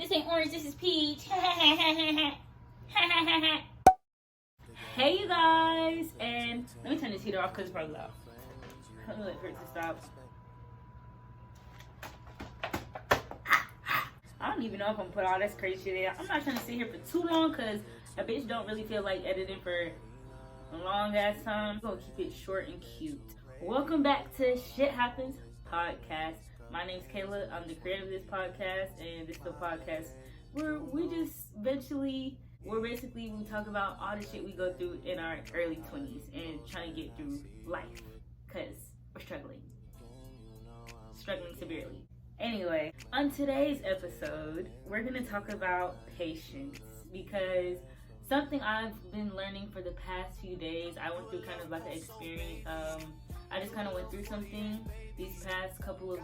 This ain't orange, this is peach. Hey you guys, and let me turn this heater off because it's probably loud. Let me wait for it to stop. I don't even know if I'm gonna put all this crazy shit in. I'm not trying to sit here for too long because a bitch don't really feel like editing for a long ass time. I'm gonna keep it short and cute. Welcome back to Shit Happens Podcast. My name's Kayla. I'm the creator of this podcast, and this is the podcast where we talk about all the shit we go through in our early 20s and trying to get through life because we're struggling severely. Anyway, on today's episode, we're going to talk about patience because something I've been learning for the past few days. I went through kind of like an experience. I just kind of went through something these past couple of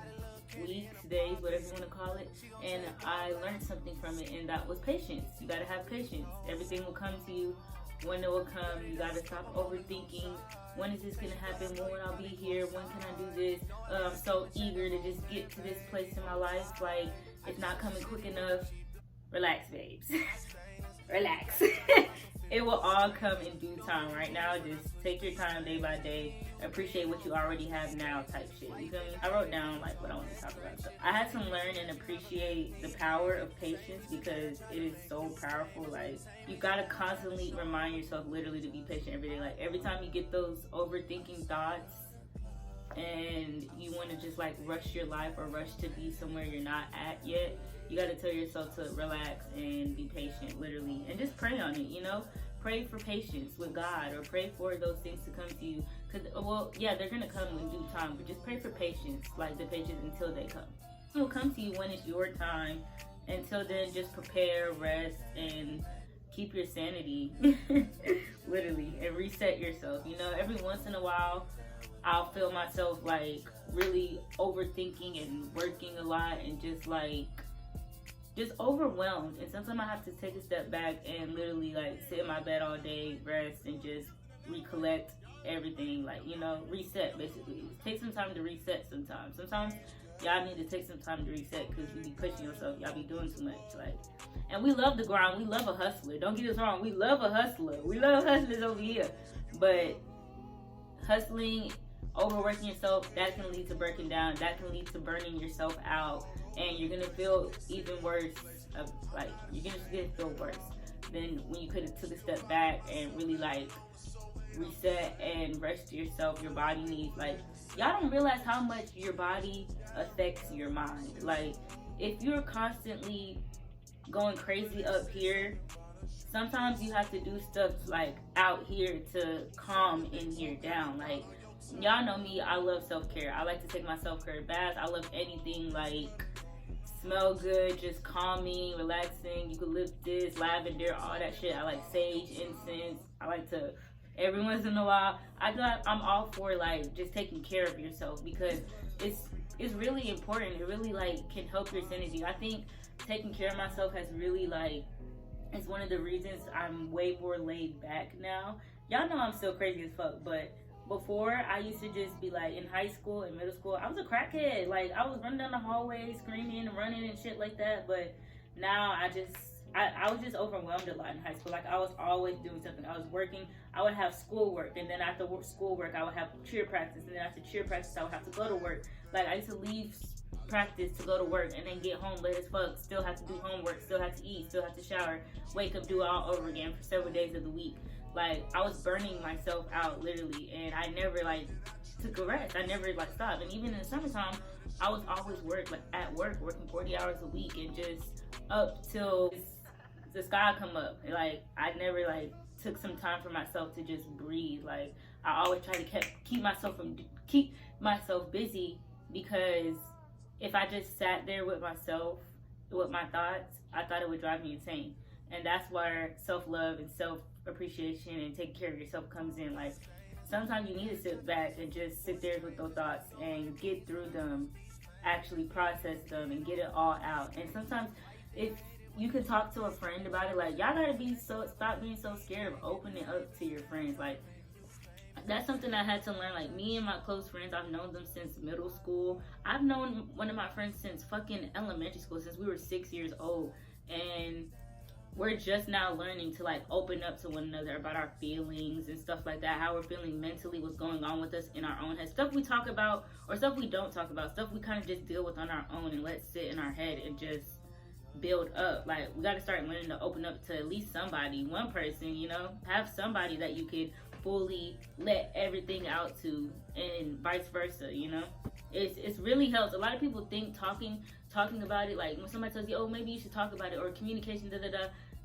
weeks, days, whatever you want to call it, and I learned something from it, and that was patience. You gotta have patience. Everything will come to you when it will come. You gotta stop overthinking. When is this gonna happen? When will I be here? When can I do this? I'm so eager to just get to this place in my life. Like, it's not coming quick enough. Relax, babes. Relax. It will all come in due time. Right now, just take your time day by day. Appreciate what you already have now type shit. You feel me? I wrote down like what I want to talk about. So I had to learn and appreciate the power of patience because it is so powerful. Like, you gotta constantly remind yourself literally to be patient every day. Like, every time you get those overthinking thoughts and you want to just like rush your life or rush to be somewhere you're not at yet, you got to tell yourself to relax and be patient, literally, and just pray on it, you know? Pray for patience with God, or pray for those things to come to you. Because, well, yeah, they're going to come in due time, but just pray for patience, like the patience until they come. It will come to you when it's your time. Until then, just prepare, rest, and keep your sanity, literally, and reset yourself. You know, every once in a while, I'll feel myself, like, really overthinking and working a lot and just overwhelmed, and sometimes I have to take a step back and literally like sit in my bed all day, rest, and just recollect everything, like, you know, reset basically. Take some time to reset sometimes. Sometimes y'all need to take some time to reset because you be pushing yourself, y'all be doing too much, like, and we love the grind, we love a hustler, don't get us wrong, we love a hustler, we love hustlers over here, but hustling, overworking yourself, that can lead to breaking down, that can lead to burning yourself out, and you're gonna feel even worse. You're just gonna feel worse than when you could have took a step back and really like reset and rest yourself. Your body needs, like, y'all don't realize how much your body affects your mind. Like, if you're constantly going crazy up here, sometimes you have to do stuff like out here to calm in here down. Like, y'all know me, I love self-care. I like to take my self-care baths. I love anything like smell good, just calming, relaxing. You could lift this, lavender, all that shit. I like sage, incense. I like to, every once in a while, I'm all for like just taking care of yourself because it's really important. It really like can help your sanity. I think taking care of myself has really like, it's one of the reasons I'm way more laid back now. Y'all know I'm still crazy as fuck, but before, I used to just be like, in high school and middle school, I was a crackhead. Like, I was running down the hallway screaming and running and shit like that. But now I was just overwhelmed a lot in high school. Like, I was always doing something. I was working. I would have schoolwork, and then after schoolwork, I would have cheer practice, and then after cheer practice, I would have to go to work. Like, I used to leave practice to go to work and then get home late as fuck, still have to do homework, still have to eat, still have to shower, wake up, do it all over again for several days of the week. Like, I was burning myself out literally, and I never like took a rest. I never like stopped. And even in the summertime, I was always working 40 hours a week, and just up till the sky come up. Like, I never like took some time for myself to just breathe. Like, I always try to keep myself busy, because if I just sat there with myself, with my thoughts, I thought it would drive me insane. And that's where self-love and self-appreciation and taking care of yourself comes in. Like, sometimes you need to sit back and just sit there with those thoughts and get through them, actually process them and get it all out. And sometimes if you can talk to a friend about it, like, y'all gotta stop being so scared of opening up to your friends. Like, that's something I had to learn. Like, me and my close friends, I've known them since middle school. I've known one of my friends since fucking elementary school, since we were 6 years old. and we're just now learning to like open up to one another about our feelings and stuff like that, how we're feeling mentally, what's going on with us in our own head, stuff we talk about or stuff we don't talk about, stuff we kind of just deal with on our own and let sit in our head and just build up. Like, we got to start learning to open up to at least somebody, one person, you know, have somebody that you could fully let everything out to, and vice versa, you know. It's really helps. A lot of people think talking about it, like when somebody tells you, oh, maybe you should talk about it, or communication,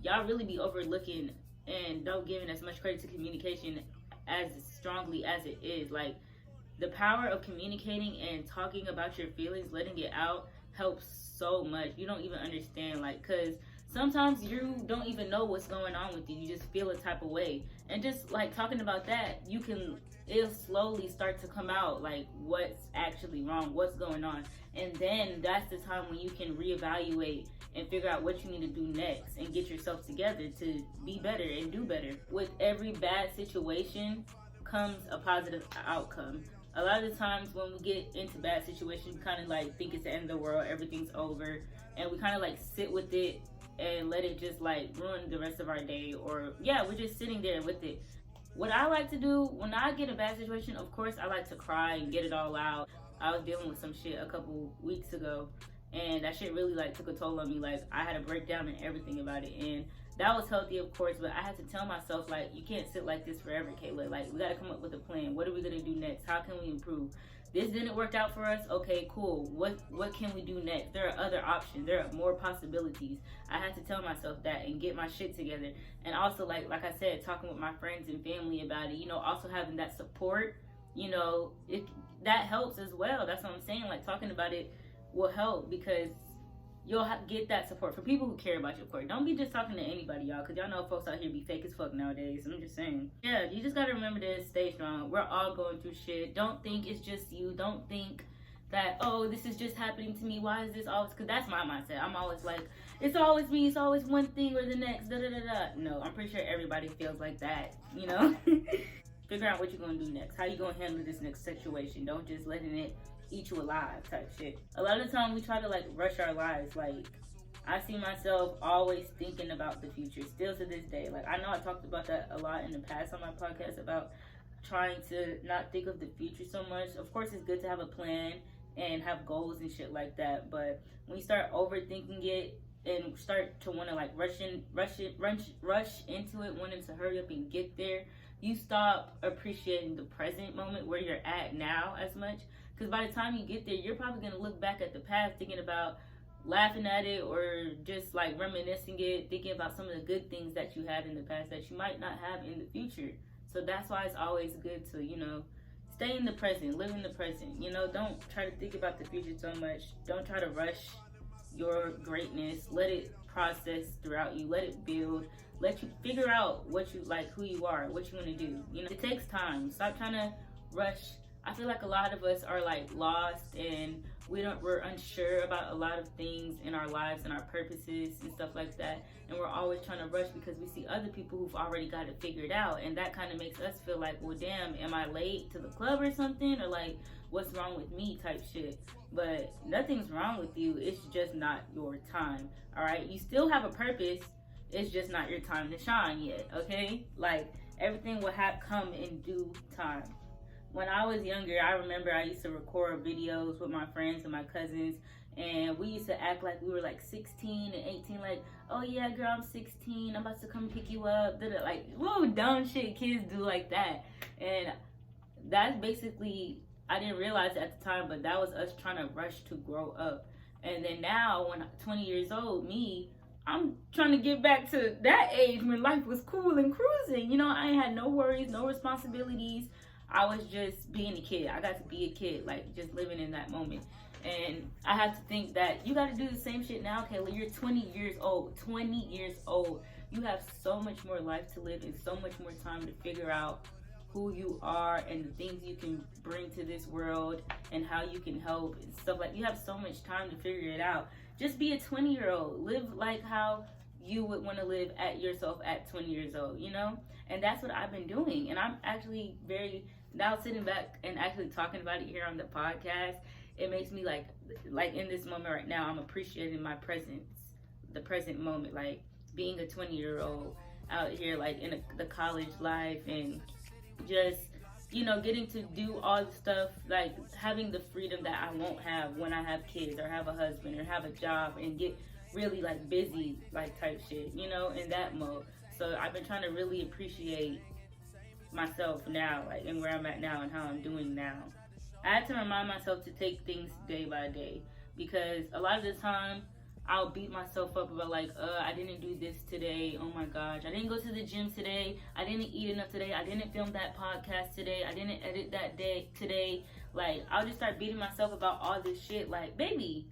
y'all really be overlooking and don't giving as much credit to communication as strongly as it is. Like, the power of communicating and talking about your feelings, letting it out, helps so much. You don't even understand, like, because sometimes you don't even know what's going on with you. You just feel a type of way. And just like talking about that, it'll slowly start to come out, like what's actually wrong, what's going on. And then that's the time when you can reevaluate and figure out what you need to do next and get yourself together to be better and do better. With every bad situation comes a positive outcome. A lot of the times when we get into bad situations, we kind of like think it's the end of the world, everything's over, and we kind of like sit with it and let it just like ruin the rest of our day, or we're just sitting there with it. What I like to do when I get a bad situation, of course, I like to cry and get it all out. I was dealing with some shit a couple weeks ago, and that shit really like took a toll on me. Like, I had a breakdown and everything about it, and that was healthy, of course, but I had to tell myself, like, you can't sit like this forever, Kayla. Like, we gotta come up with a plan. What are we gonna do next? How can we improve? This didn't work out for us. Okay, cool. What can we do next? There are other options. There are more possibilities. I had to tell myself that and get my shit together. And also, like I said, talking with my friends and family about it, you know, also having that support, you know, that helps as well. That's what I'm saying. Like, talking about it will help, because you'll get that support for people who care about your court. Don't be just talking to anybody, y'all, because y'all know folks out here be fake as fuck nowadays. I'm just saying. Yeah, you just got to remember to stay strong. We're all going through shit. Don't think it's just you. Don't think that, oh, this is just happening to me. Why is this always? Because that's my mindset. I'm always like, it's always me. It's always one thing or the next. Da da da da. No, I'm pretty sure everybody feels like that, you know? Figure out what you're going to do next. How you going to handle this next situation. Don't just letting it eat you alive type shit. A lot of the time we try to like rush our lives. Like, I see myself always thinking about the future still to this day. Like, I know I talked about that a lot in the past on my podcast about trying to not think of the future so much. Of course, it's good to have a plan and have goals and shit like that, but when you start overthinking it and start to want to like rush into it, wanting to hurry up and get there, you stop appreciating the present moment where you're at now as much. Because by the time you get there, you're probably going to look back at the past thinking about laughing at it, or just like reminiscing it, thinking about some of the good things that you had in the past that you might not have in the future. So that's why it's always good to, you know, stay in the present, live in the present. You know, don't try to think about the future so much. Don't try to rush your greatness. Let it process throughout you. Let it build. Let you figure out what you like, who you are, what you want to do. You know, it takes time. Stop trying to rush. I feel like a lot of us are like lost, and we're unsure about a lot of things in our lives and our purposes and stuff like that. And we're always trying to rush because we see other people who've already got it figured out. And that kind of makes us feel like, well, damn, am I late to the club or something? Or like, what's wrong with me type shit. But nothing's wrong with you. It's just not your time. All right. You still have a purpose. It's just not your time to shine yet. Okay. Like, everything will come in due time. When I was younger, I remember I used to record videos with my friends and my cousins, and we used to act like we were like 16 and 18, like, oh yeah, girl, I'm 16, I'm about to come pick you up. Like, whoa, dumb shit kids do like that. And that's basically, I didn't realize it at the time, but that was us trying to rush to grow up. And then now, when I'm 20 years old, I'm trying to get back to that age when life was cool and cruising. You know, I ain't had no worries, no responsibilities. I was just being a kid. I got to be a kid, like just living in that moment. And I have to think that you got to do the same shit now, Kayla. You're 20 years old. 20 years old. You have so much more life to live and so much more time to figure out who you are and the things you can bring to this world and how you can help and stuff. Like, you have so much time to figure it out. Just be a 20-year-old. Live like how you would want to live at yourself at 20 years old, you know? And that's what I've been doing. And I'm actually now sitting back and actually talking about it here on the podcast, it makes me like in this moment right now, I'm appreciating my presence. the present moment, like being a 20-year-old out here, like in the college life, and just, you know, getting to do all the stuff, like having the freedom that I won't have when I have kids or have a husband or have a job and get really like busy, like type shit, you know, in that mode. So I've been trying to really appreciate myself now, like, and where I'm at now and how I'm doing now. I had to remind myself to take things day by day, because a lot of the time I'll beat myself up about like, I didn't do this today. Oh my gosh, I didn't go to the gym today. I didn't eat enough today. I didn't film that podcast today. I didn't edit that day today. Like, I'll just start beating myself about all this shit. Like, baby,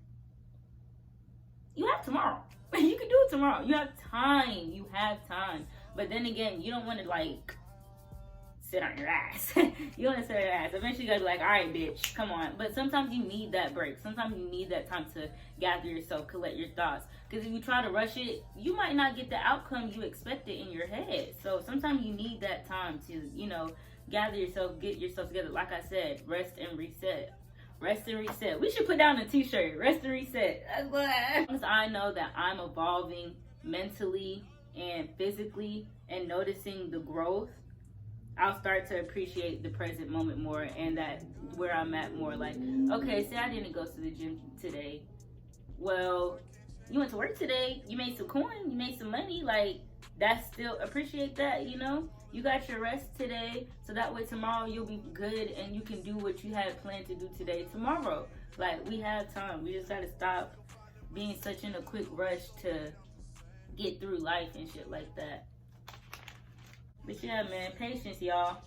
you have tomorrow. You can do it tomorrow. You have time. You have time. But then again, you don't want to like sit on your ass. You want to sit on your ass. Eventually you gotta be like, all right, bitch, come on. But sometimes you need that break. Sometimes you need that time to gather yourself, collect your thoughts. Because if you try to rush it, you might not get the outcome you expected in your head. So sometimes you need that time to, you know, gather yourself, get yourself together. Like I said, rest and reset. Rest and reset. We should put down a t-shirt. Rest and reset. That's what I know that I'm evolving mentally and physically and noticing the growth. I'll start to appreciate the present moment more, and that where I'm at more. Like, okay, say I didn't go to the gym today. Well, you went to work today. You made some coin. You made some money. Like, that's still, appreciate that, you know? You got your rest today, so that way tomorrow you'll be good and you can do what you had planned to do today tomorrow. Like, we have time. We just gotta stop being such in a quick rush to get through life and shit like that. But yeah, man, patience, y'all.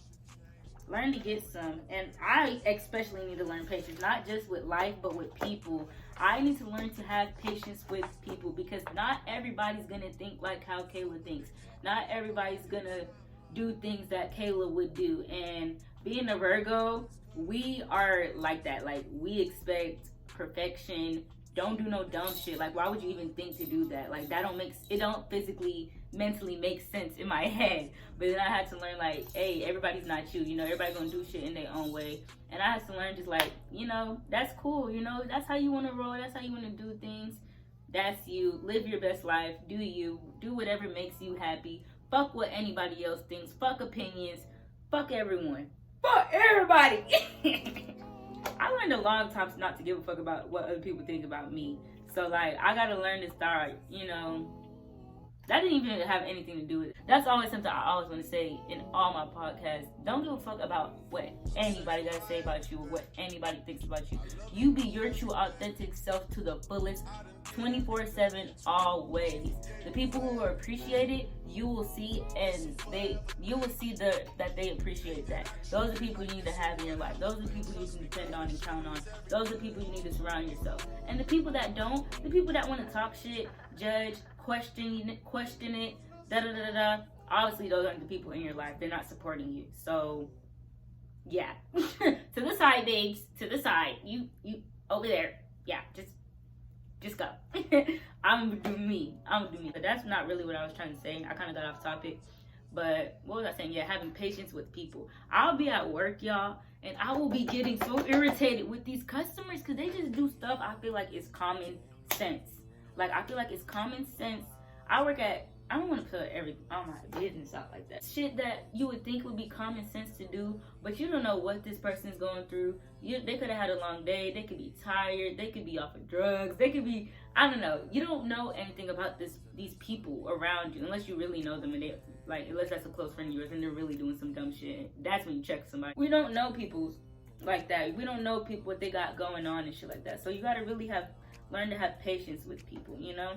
Learn to get some. And I especially need to learn patience, not just with life, but with people. I need to learn to have patience with people, because not everybody's going to think like how Kayla thinks. Not everybody's going to do things that Kayla would do. And being a Virgo, we are like that. Like, we expect perfection. Don't do no dumb shit. Like, why would you even think to do that? Like, that don't physically, mentally make sense in my head. But then I had to learn, like, hey, everybody's not you. You know, everybody gonna do shit in their own way. And I had to learn just like, you know, that's cool. You know, that's how you want to roll. That's how you want to do things. That's you. Live your best life. Do you. Do whatever makes you happy. Fuck what anybody else thinks. Fuck opinions. Fuck everyone. Fuck everybody. I learned a long time not to give a fuck about what other people think about me. So, like, I gotta learn to start, you know, that didn't even have anything to do with it. That's always something I always want to say in all my podcasts. Don't give a fuck about what anybody gotta say about you or what anybody thinks about you. You be your true, authentic self to the fullest, 24/7, always. The people who are appreciated, you will see, and you will see that they appreciate that. Those are the people you need to have in your life. Those are the people you can depend on and count on. Those are the people you need to surround yourself. And the people that don't, the people that want to talk shit, judge, question it, da-da-da-da-da, obviously those aren't the people in your life. They're not supporting you. So, yeah. To the side, babes. To the side. You over there. Yeah, just go. I'm gonna do me. But that's not really what I was trying to say. I kind of got off topic. But what was I saying? Yeah, having patience with people. I'll be at work, y'all, and I will be getting so irritated with these customers because they just do stuff I feel like it's common sense. Like, I feel like it's common sense. I don't want to put all my business out like that. Shit that you would think would be common sense to do, but you don't know what this person's going through. They could have had a long day. They could be tired. They could be off of drugs. They could be, I don't know. You don't know anything about these people around you unless you really know them, and unless that's a close friend of yours and they're really doing some dumb shit. That's when you check somebody. We don't know people like that. We don't know people, what they got going on and shit like that. So you gotta really learn to have patience with people, you know?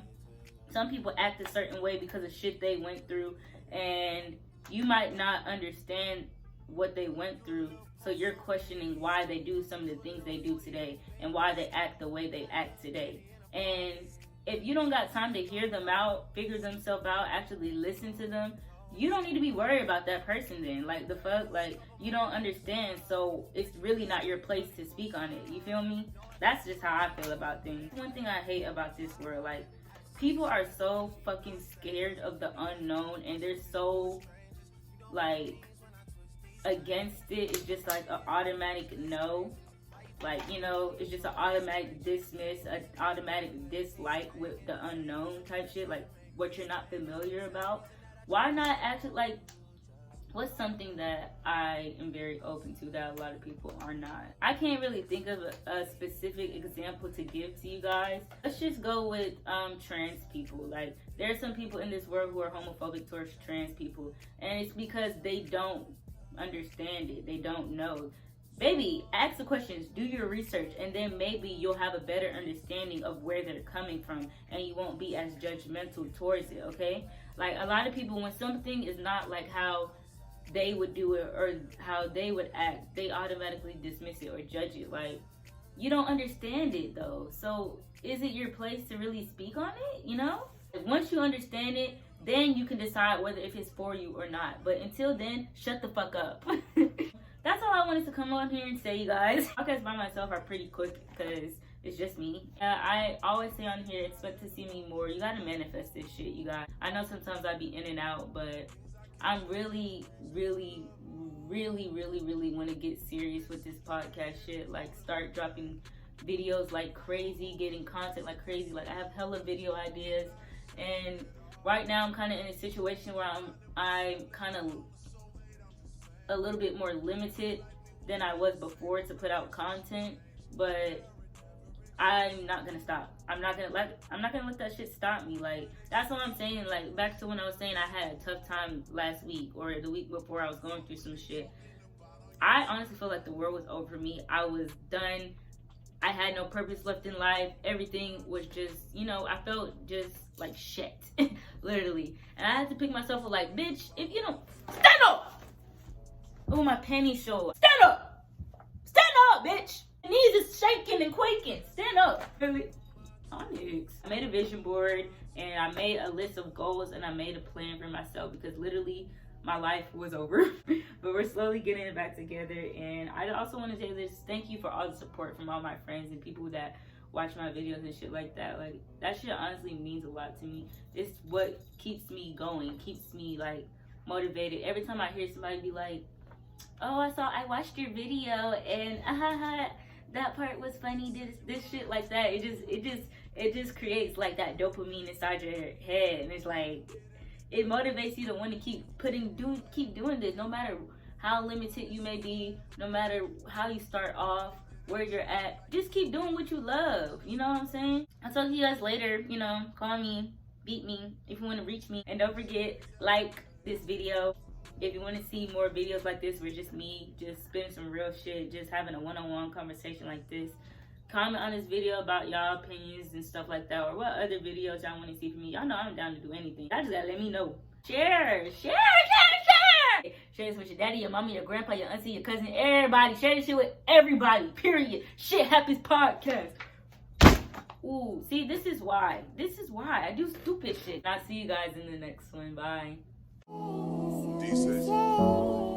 Some people act a certain way because of shit they went through, and you might not understand what they went through, so you're questioning why they do some of the things they do today and why they act the way they act today. And if you don't got time to hear them out, figure themselves out, actually listen to them, you don't need to be worried about that person then. Like, the fuck? Like, you don't understand, so it's really not your place to speak on it. You feel me? That's just how I feel about things. One thing I hate about this world, like, people are so fucking scared of the unknown, and they're so, like, against it. It's just like an automatic no. Like, you know, it's just an automatic dismiss, an automatic dislike with the unknown type shit, like what you're not familiar about. Why not act it like, what's something that I am very open to that a lot of people are not? I can't really think of a specific example to give to you guys. Let's just go with trans people. Like, there are some people in this world who are homophobic towards trans people, and it's because they don't understand it. They don't know. Baby, ask the questions, do your research, and then maybe you'll have a better understanding of where they're coming from, and you won't be as judgmental towards it, okay? Like, a lot of people, when something is not like how they would do it or how they would act, they automatically dismiss it or judge it. Like, you don't understand it though, so is it your place to really speak on it, you know? Once you understand it, then you can decide whether if it's for you or not. But until then, shut the fuck up. That's all I wanted to come on here and say, you guys. Podcasts by myself are pretty quick because it's just me. I always say on here, expect to see me more. You gotta manifest this shit, you guys. I know sometimes I be in and out, but I'm really want to get serious with this podcast shit. Like, start dropping videos like crazy, getting content like crazy. Like, I have hella video ideas, and right now I'm kind of in a situation where I'm kind of a little bit more limited than I was before to put out content, but I'm not gonna stop. I'm not gonna let that shit stop me. Like, that's what I'm saying. Like, back to when I was saying I had a tough time last week or the week before, I was going through some shit. I honestly feel like the world was over me. I was done. I had no purpose left in life. Everything was just, you know, I felt just like shit, literally. And I had to pick myself up like, bitch, if you don't, stand up! Oh, my panties show up. Stand up! Stand up, bitch! My knees is shaking and quaking. Stand up. Really? Onyx. I made a vision board and I made a list of goals and I made a plan for myself because literally my life was over. But we're slowly getting it back together. And I also want to say this, thank you for all the support from all my friends and people that watch my videos and shit like that. Like, that shit honestly means a lot to me. It's what keeps me going, keeps me like motivated. Every time I hear somebody be like, oh, I watched your video and that part was funny, this shit like that. It just creates like that dopamine inside your head, and it's like, it motivates you to want to keep doing this, no matter how limited you may be, no matter how you start off, where you're at. Just keep doing what you love, you know what I'm saying? I'll talk to you guys later. You know, call me, beat me if you want to reach me, and don't forget, like this video if you want to see more videos like this where just me just spitting some real shit, just having a one-on-one conversation like this. Comment on this video about y'all opinions and stuff like that, or what other videos y'all want to see from me. Y'all know I'm down to do anything. Y'all just gotta let me know. Share this with your daddy, your mama, your grandpa, your auntie, your cousin, everybody. Share this shit with everybody, period. Shit Happens Podcast. Ooh, see, this is why I do stupid shit. I'll see you guys in the next one. Bye. Decent.